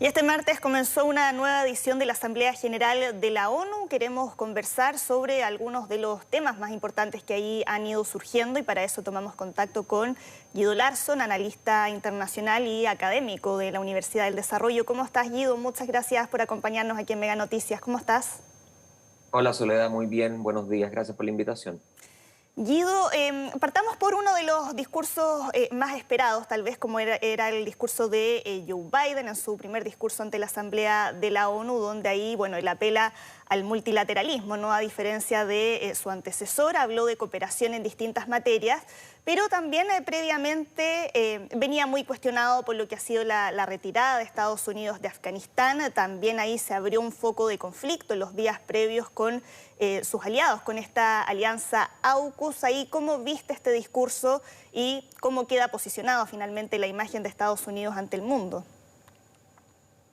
Y este martes comenzó una nueva edición de la Asamblea General de la ONU. Queremos conversar sobre algunos de los temas más importantes que ahí han ido surgiendo y para eso tomamos contacto con Guido Larsson, analista internacional y académico de la Universidad del Desarrollo. ¿Cómo estás, Guido? Muchas gracias por acompañarnos aquí en Mega Noticias. ¿Cómo estás? Hola Soledad, muy bien, buenos días, gracias por la invitación. Guido, partamos por uno de los discursos más esperados, tal vez como era el discurso de Joe Biden en su primer discurso ante la Asamblea de la ONU, donde ahí, bueno, él apela al multilateralismo, ¿no? A diferencia de su antecesor, habló de cooperación en distintas materias, pero también previamente venía muy cuestionado por lo que ha sido la retirada de Estados Unidos de Afganistán. También ahí se abrió un foco de conflicto en los días previos con sus aliados, con esta alianza AUKUS. Ahí, ¿cómo viste este discurso y cómo queda posicionado finalmente la imagen de Estados Unidos ante el mundo?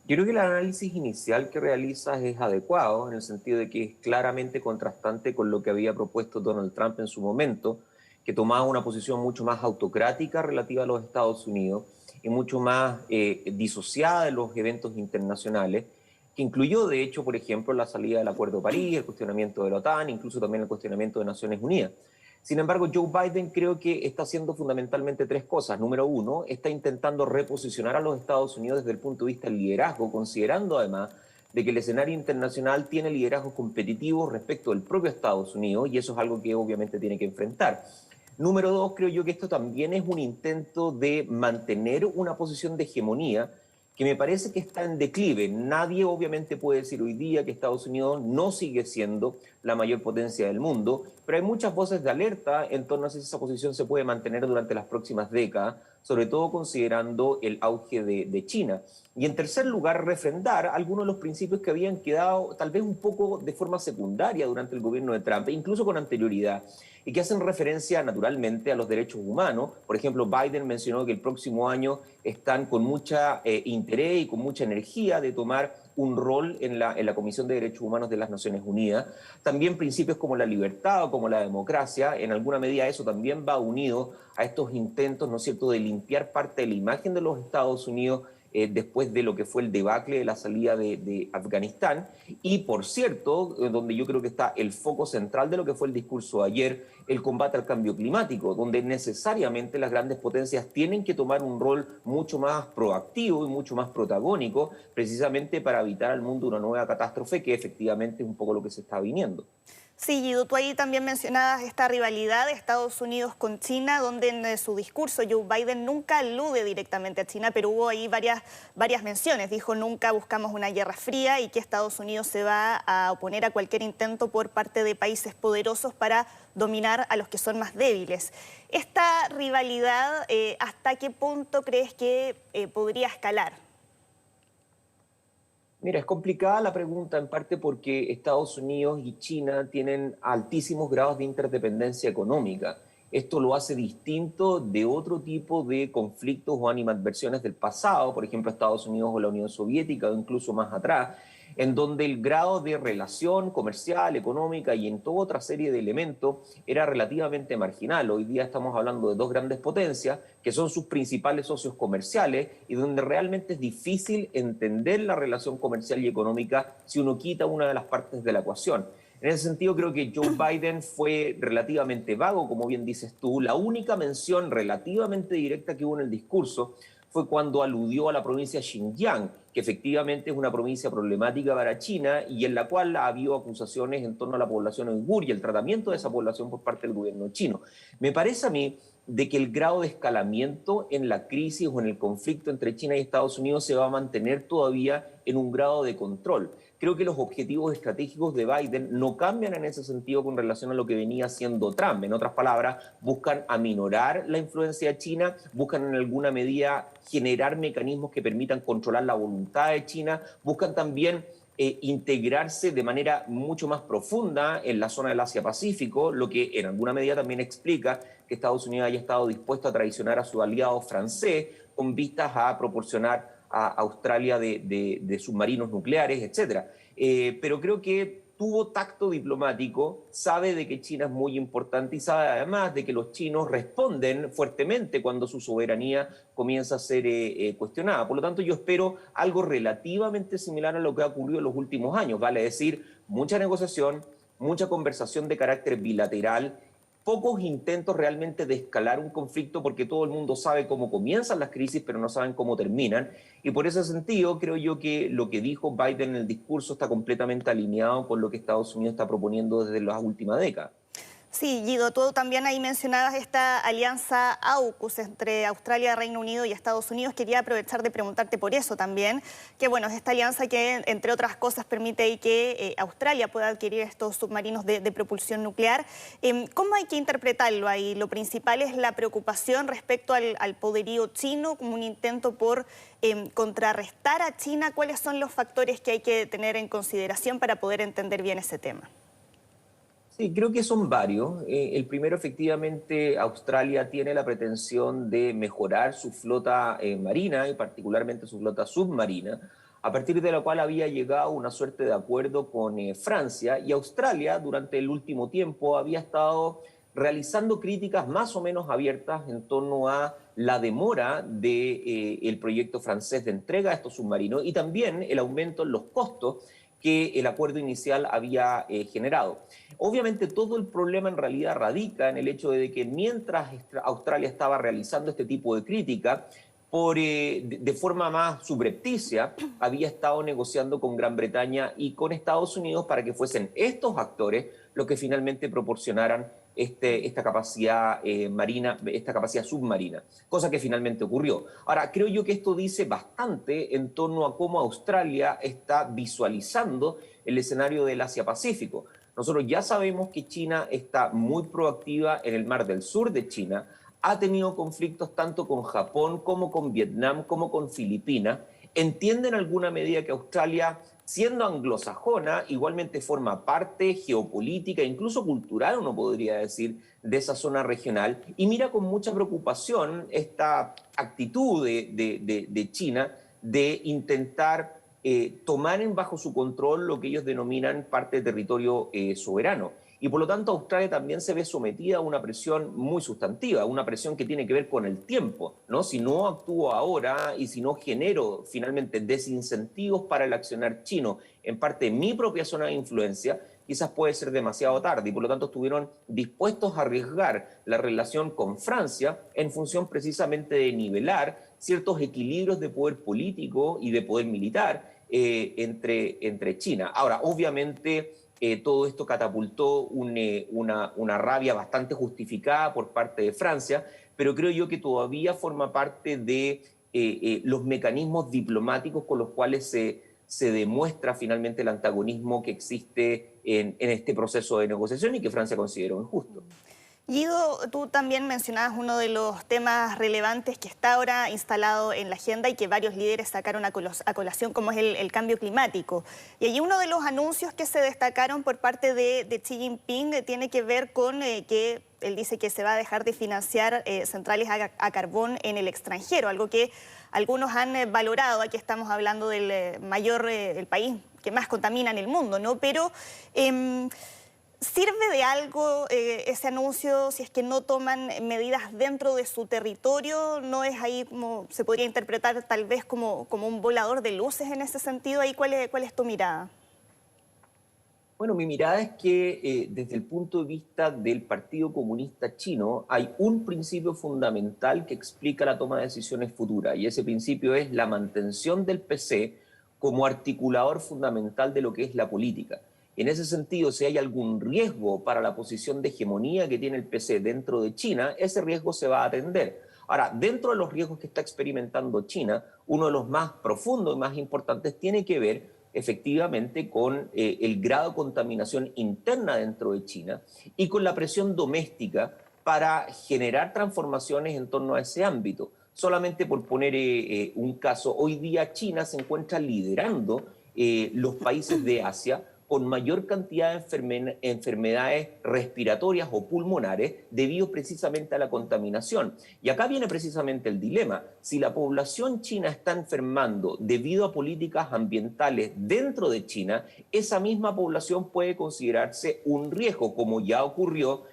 Yo creo que el análisis inicial que realizas es adecuado en el sentido de que es claramente contrastante con lo que había propuesto Donald Trump en su momento, que tomaba una posición mucho más autocrática relativa a los Estados Unidos y mucho más disociada de los eventos internacionales, que incluyó de hecho, por ejemplo, la salida del Acuerdo de París, el cuestionamiento de la OTAN, incluso también el cuestionamiento de Naciones Unidas. Sin embargo, Joe Biden creo que está haciendo fundamentalmente tres cosas. Número uno, está intentando reposicionar a los Estados Unidos desde el punto de vista del liderazgo, considerando además de que el escenario internacional tiene liderazgo competitivo respecto del propio Estados Unidos y eso es algo que obviamente tiene que enfrentar. Número dos, creo yo que esto también es un intento de mantener una posición de hegemonía que me parece que está en declive. Nadie obviamente puede decir hoy día que Estados Unidos no sigue siendo la mayor potencia del mundo, pero hay muchas voces de alerta en torno a si esa posición se puede mantener durante las próximas décadas, sobre todo considerando el auge de China. Y en tercer lugar, refrendar algunos de los principios que habían quedado tal vez un poco de forma secundaria durante el gobierno de Trump, e incluso con anterioridad, y que hacen referencia naturalmente a los derechos humanos. Por ejemplo, Biden mencionó que el próximo año están con mucha interés y con mucha energía de tomar un rol en la Comisión de Derechos Humanos de las Naciones Unidas. También principios como la libertad o como la democracia, en alguna medida eso también va unido a estos intentos, ¿no es cierto?, de limpiar parte de la imagen de los Estados Unidos después de lo que fue el debacle de la salida de Afganistán. Y por cierto, donde yo creo que está el foco central de lo que fue el discurso de ayer, el combate al cambio climático, donde necesariamente las grandes potencias tienen que tomar un rol mucho más proactivo y mucho más protagónico, precisamente para evitar al mundo una nueva catástrofe, que efectivamente es un poco lo que se está viniendo. Sí, Guido, tú ahí también mencionabas esta rivalidad de Estados Unidos con China, donde en su discurso Joe Biden nunca alude directamente a China, pero hubo ahí varias menciones. Dijo, nunca buscamos una guerra fría y que Estados Unidos se va a oponer a cualquier intento por parte de países poderosos para dominar a los que son más débiles. Esta rivalidad, ¿hasta qué punto crees que podría escalar? Mira, es complicada la pregunta en parte porque Estados Unidos y China tienen altísimos grados de interdependencia económica. Esto lo hace distinto de otro tipo de conflictos o animadversiones del pasado, por ejemplo, Estados Unidos o la Unión Soviética o incluso más atrás, en donde el grado de relación comercial, económica y en toda otra serie de elementos era relativamente marginal. Hoy día estamos hablando de dos grandes potencias que son sus principales socios comerciales y donde realmente es difícil entender la relación comercial y económica si uno quita una de las partes de la ecuación. En ese sentido, creo que Joe Biden fue relativamente vago, como bien dices tú. La única mención relativamente directa que hubo en el discurso fue cuando aludió a la provincia de Xinjiang, que efectivamente es una provincia problemática para China y en la cual ha habido acusaciones en torno a la población uigur y el tratamiento de esa población por parte del gobierno chino. Me parece a mí de que el grado de escalamiento en la crisis o en el conflicto entre China y Estados Unidos se va a mantener todavía en un grado de control. Creo que los objetivos estratégicos de Biden no cambian en ese sentido con relación a lo que venía haciendo Trump. En otras palabras, buscan aminorar la influencia de China, buscan en alguna medida generar mecanismos que permitan controlar la voluntad de China, buscan también integrarse de manera mucho más profunda en la zona del Asia-Pacífico, lo que en alguna medida también explica que Estados Unidos haya estado dispuesto a traicionar a su aliado francés con vistas a proporcionar a Australia de submarinos nucleares, etc. Pero creo que tuvo tacto diplomático, sabe de que China es muy importante y sabe además de que los chinos responden fuertemente cuando su soberanía comienza a ser cuestionada. Por lo tanto, yo espero algo relativamente similar a lo que ha ocurrido en los últimos años, vale decir, mucha negociación, mucha conversación de carácter bilateral, pocos intentos realmente de escalar un conflicto porque todo el mundo sabe cómo comienzan las crisis, pero no saben cómo terminan. Y por ese sentido, creo yo que lo que dijo Biden en el discurso está completamente alineado con lo que Estados Unidos está proponiendo desde las últimas décadas. Sí, Guido, tú también ahí mencionabas esta alianza AUKUS entre Australia, Reino Unido y Estados Unidos. Quería aprovechar de preguntarte por eso también, que bueno, es esta alianza que, entre otras cosas, permite que Australia pueda adquirir estos submarinos de propulsión nuclear. ¿Cómo hay que interpretarlo ahí? Lo principal es la preocupación respecto al poderío chino, como un intento por contrarrestar a China. ¿Cuáles son los factores que hay que tener en consideración para poder entender bien ese tema? Sí, creo que son varios. El primero, efectivamente, Australia tiene la pretensión de mejorar su flota marina y particularmente su flota submarina, a partir de la cual había llegado una suerte de acuerdo con Francia, y Australia durante el último tiempo había estado realizando críticas más o menos abiertas en torno a la demora del proyecto francés de entrega de estos submarinos y también el aumento en los costos que el acuerdo inicial había generado. Obviamente todo el problema en realidad radica en el hecho de que mientras Australia estaba realizando este tipo de crítica, de forma más subrepticia, había estado negociando con Gran Bretaña y con Estados Unidos para que fuesen estos actores los que finalmente proporcionaran esta capacidad marina, esta capacidad submarina, cosa que finalmente ocurrió. Ahora, creo yo que esto dice bastante en torno a cómo Australia está visualizando el escenario del Asia-Pacífico. Nosotros ya sabemos que China está muy proactiva en el Mar del Sur de China, ha tenido conflictos tanto con Japón como con Vietnam, como con Filipinas. Entiende en alguna medida que Australia, siendo anglosajona, igualmente forma parte geopolítica, incluso cultural, uno podría decir, de esa zona regional, y mira con mucha preocupación esta actitud de China de intentar tomar bajo su control lo que ellos denominan parte de territorio soberano. Y por lo tanto Australia también se ve sometida a una presión muy sustantiva, una presión que tiene que ver con el tiempo, ¿no? Si no actúo ahora y si no genero finalmente desincentivos para el accionar chino en parte de mi propia zona de influencia, quizás puede ser demasiado tarde y por lo tanto estuvieron dispuestos a arriesgar la relación con Francia en función precisamente de nivelar ciertos equilibrios de poder político y de poder militar entre China. Ahora, obviamente, todo esto catapultó una rabia bastante justificada por parte de Francia, pero creo yo que todavía forma parte de los mecanismos diplomáticos con los cuales se demuestra finalmente el antagonismo que existe en este proceso de negociación y que Francia consideró injusto. Guido, tú también mencionabas uno de los temas relevantes que está ahora instalado en la agenda y que varios líderes sacaron a colación, como es el cambio climático. Y allí uno de los anuncios que se destacaron por parte de Xi Jinping tiene que ver con que él dice que se va a dejar de financiar centrales a carbón en el extranjero, algo que algunos han valorado. Aquí estamos hablando del el país que más contamina en el mundo, ¿no? Pero ¿sirve de algo ese anuncio si es que no toman medidas dentro de su territorio? ¿No es ahí como se podría interpretar tal vez como un volador de luces en ese sentido? Ahí, ¿cuál es tu mirada? Bueno, mi mirada es que desde el punto de vista del Partido Comunista Chino hay un principio fundamental que explica la toma de decisiones futuras y ese principio es la mantención del PC como articulador fundamental de lo que es la política. En ese sentido, si hay algún riesgo para la posición de hegemonía que tiene el PC dentro de China, ese riesgo se va a atender. Ahora, dentro de los riesgos que está experimentando China, uno de los más profundos y más importantes tiene que ver efectivamente con el grado de contaminación interna dentro de China y con la presión doméstica para generar transformaciones en torno a ese ámbito. Solamente por poner un caso, hoy día China se encuentra liderando los países de Asia con mayor cantidad de enfermedades respiratorias o pulmonares debido precisamente a la contaminación. Y acá viene precisamente el dilema. Si la población china está enfermando debido a políticas ambientales dentro de China, esa misma población puede considerarse un riesgo, como ya ocurrió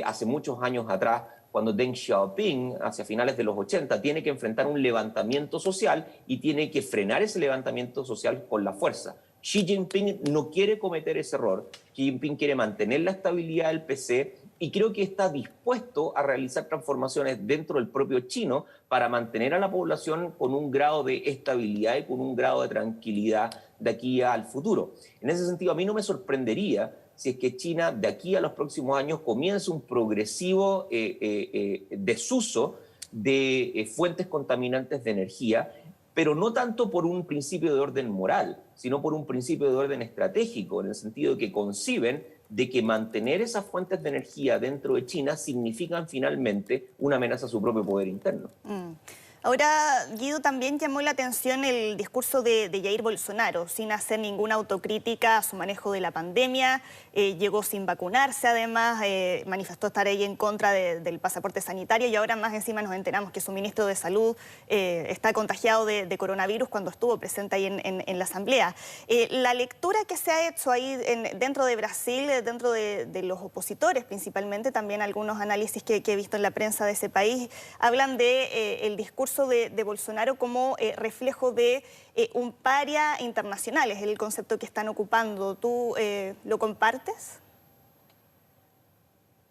hace muchos años atrás, cuando Deng Xiaoping, hacia finales de los 80, tiene que enfrentar un levantamiento social y tiene que frenar ese levantamiento social con la fuerza. Xi Jinping no quiere cometer ese error. Xi Jinping quiere mantener la estabilidad del PC y creo que está dispuesto a realizar transformaciones dentro del propio chino para mantener a la población con un grado de estabilidad y con un grado de tranquilidad de aquí al futuro. En ese sentido, a mí no me sorprendería si es que China de aquí a los próximos años comienza un progresivo desuso de fuentes contaminantes de energía, pero no tanto por un principio de orden moral, sino por un principio de orden estratégico, en el sentido de que conciben de que mantener esas fuentes de energía dentro de China significan finalmente una amenaza a su propio poder interno. Ahora, Guido, también llamó la atención el discurso de Jair Bolsonaro, sin hacer ninguna autocrítica a su manejo de la pandemia, llegó sin vacunarse además, manifestó estar ahí en contra del pasaporte sanitario y ahora más encima nos enteramos que su ministro de Salud está contagiado de coronavirus cuando estuvo presente ahí en la Asamblea. La lectura que se ha hecho ahí dentro de Brasil, dentro de los opositores principalmente, también algunos análisis que he visto en la prensa de ese país, hablan de el discurso de Bolsonaro como reflejo de un paria internacional, es el concepto que están ocupando. ¿Tú lo compartes?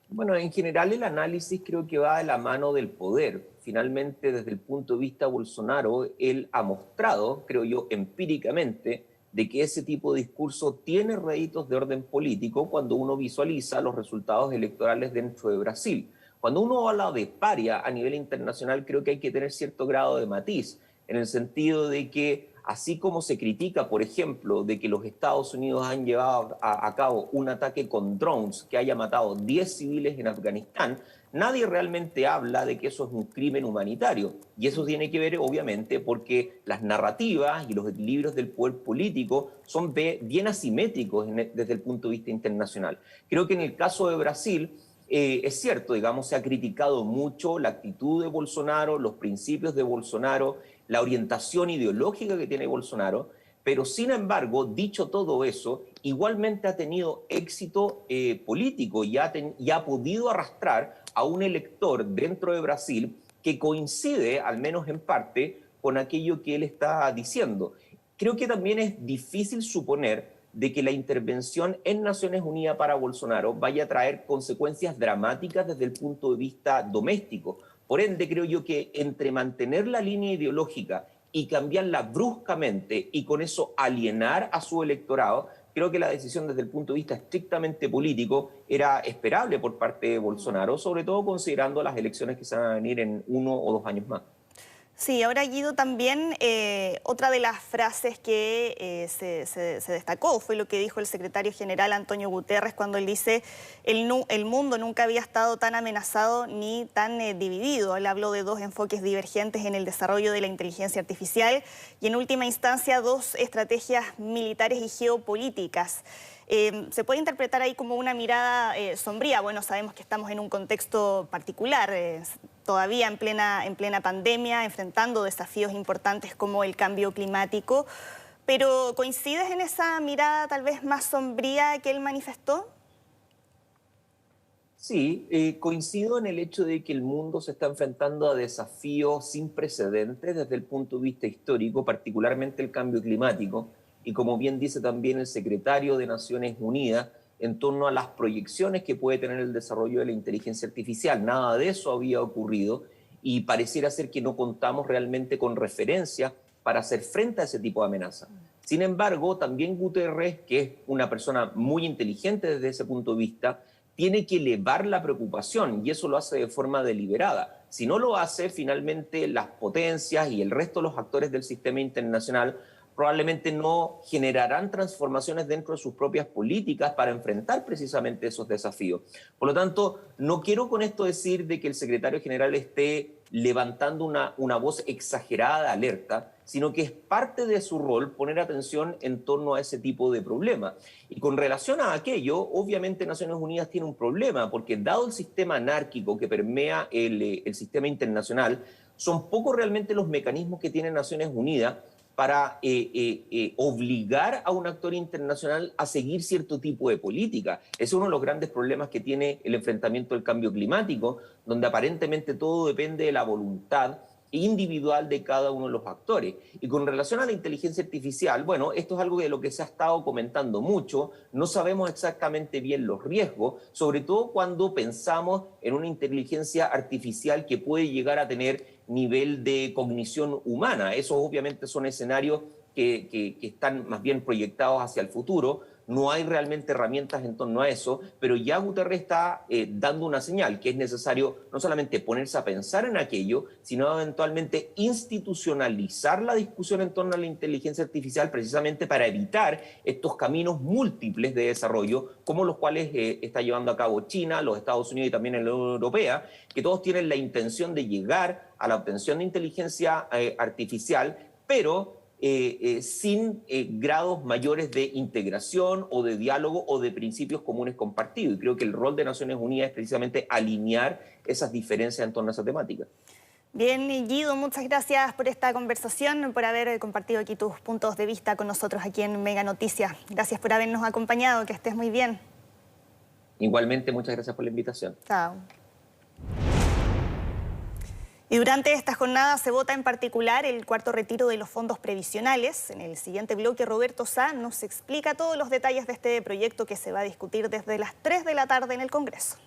Bueno, en general el análisis creo que va de la mano del poder. Finalmente, desde el punto de vista de Bolsonaro, él ha mostrado, creo yo, empíricamente, de que ese tipo de discurso tiene réditos de orden político cuando uno visualiza los resultados electorales dentro de Brasil. Cuando uno habla de paria a nivel internacional, creo que hay que tener cierto grado de matiz, en el sentido de que, así como se critica, por ejemplo, de que los Estados Unidos han llevado a cabo un ataque con drones que haya matado 10 civiles en Afganistán, nadie realmente habla de que eso es un crimen humanitario. Y eso tiene que ver, obviamente, porque las narrativas y los equilibrios del poder político son bien asimétricos desde el punto de vista internacional. Creo que en el caso de Brasil, es cierto, digamos, se ha criticado mucho la actitud de Bolsonaro, los principios de Bolsonaro, la orientación ideológica que tiene Bolsonaro, pero sin embargo, dicho todo eso, igualmente ha tenido éxito político y ha podido arrastrar a un elector dentro de Brasil que coincide, al menos en parte, con aquello que él está diciendo. Creo que también es difícil suponer de que la intervención en Naciones Unidas para Bolsonaro vaya a traer consecuencias dramáticas desde el punto de vista doméstico. Por ende, creo yo que entre mantener la línea ideológica y cambiarla bruscamente y con eso alienar a su electorado, creo que la decisión desde el punto de vista estrictamente político era esperable por parte de Bolsonaro, sobre todo considerando las elecciones que se van a venir en 1 o 2 años más. Sí, ahora Guido también, otra de las frases que se destacó fue lo que dijo el secretario general Antonio Guterres cuando él dice el mundo nunca había estado tan amenazado ni tan dividido. Él habló de dos enfoques divergentes en el desarrollo de la inteligencia artificial y en última instancia 2 estrategias militares y geopolíticas. Se puede interpretar ahí como una mirada sombría. Bueno, sabemos que estamos en un contexto particular, todavía en plena pandemia, enfrentando desafíos importantes como el cambio climático. Pero ¿coincides en esa mirada tal vez más sombría que él manifestó? Sí, coincido en el hecho de que el mundo se está enfrentando a desafíos sin precedentes desde el punto de vista histórico, particularmente el cambio climático. Y como bien dice también el secretario de Naciones Unidas, en torno a las proyecciones que puede tener el desarrollo de la inteligencia artificial. Nada de eso había ocurrido y pareciera ser que no contamos realmente con referencias para hacer frente a ese tipo de amenaza. Sin embargo, también Guterres, que es una persona muy inteligente desde ese punto de vista, tiene que elevar la preocupación y eso lo hace de forma deliberada. Si no lo hace, finalmente las potencias y el resto de los actores del sistema internacional probablemente no generarán transformaciones dentro de sus propias políticas para enfrentar precisamente esos desafíos. Por lo tanto, no quiero con esto decir de que el secretario general esté levantando una voz exagerada de alerta, sino que es parte de su rol poner atención en torno a ese tipo de problemas. Y con relación a aquello, obviamente Naciones Unidas tiene un problema, porque dado el sistema anárquico que permea el sistema internacional, son pocos realmente los mecanismos que tiene Naciones Unidas para obligar a un actor internacional a seguir cierto tipo de política. Ese es uno de los grandes problemas que tiene el enfrentamiento del cambio climático, donde aparentemente todo depende de la voluntad individual de cada uno de los actores. Y con relación a la inteligencia artificial, bueno, esto es algo de lo que se ha estado comentando mucho, no sabemos exactamente bien los riesgos, sobre todo cuando pensamos en una inteligencia artificial que puede llegar a tener nivel de cognición humana. Esos obviamente son escenarios que están más bien proyectados hacia el futuro. No hay realmente herramientas en torno a eso, pero ya Guterres está dando una señal que es necesario no solamente ponerse a pensar en aquello, sino eventualmente institucionalizar la discusión en torno a la inteligencia artificial precisamente para evitar estos caminos múltiples de desarrollo, como los cuales está llevando a cabo China, los Estados Unidos y también la Unión Europea, que todos tienen la intención de llegar a la obtención de inteligencia artificial, pero sin grados mayores de integración o de diálogo o de principios comunes compartidos. Y creo que el rol de Naciones Unidas es precisamente alinear esas diferencias en torno a esa temática. Bien, Guido, muchas gracias por esta conversación, por haber compartido aquí tus puntos de vista con nosotros aquí en Mega Noticias. Gracias por habernos acompañado, que estés muy bien. Igualmente, muchas gracias por la invitación. Chao. Y durante esta jornada se vota en particular el cuarto retiro de los fondos previsionales. En el siguiente bloque, Roberto Sá nos explica todos los detalles de este proyecto que se va a discutir desde las 3 de la tarde en el Congreso.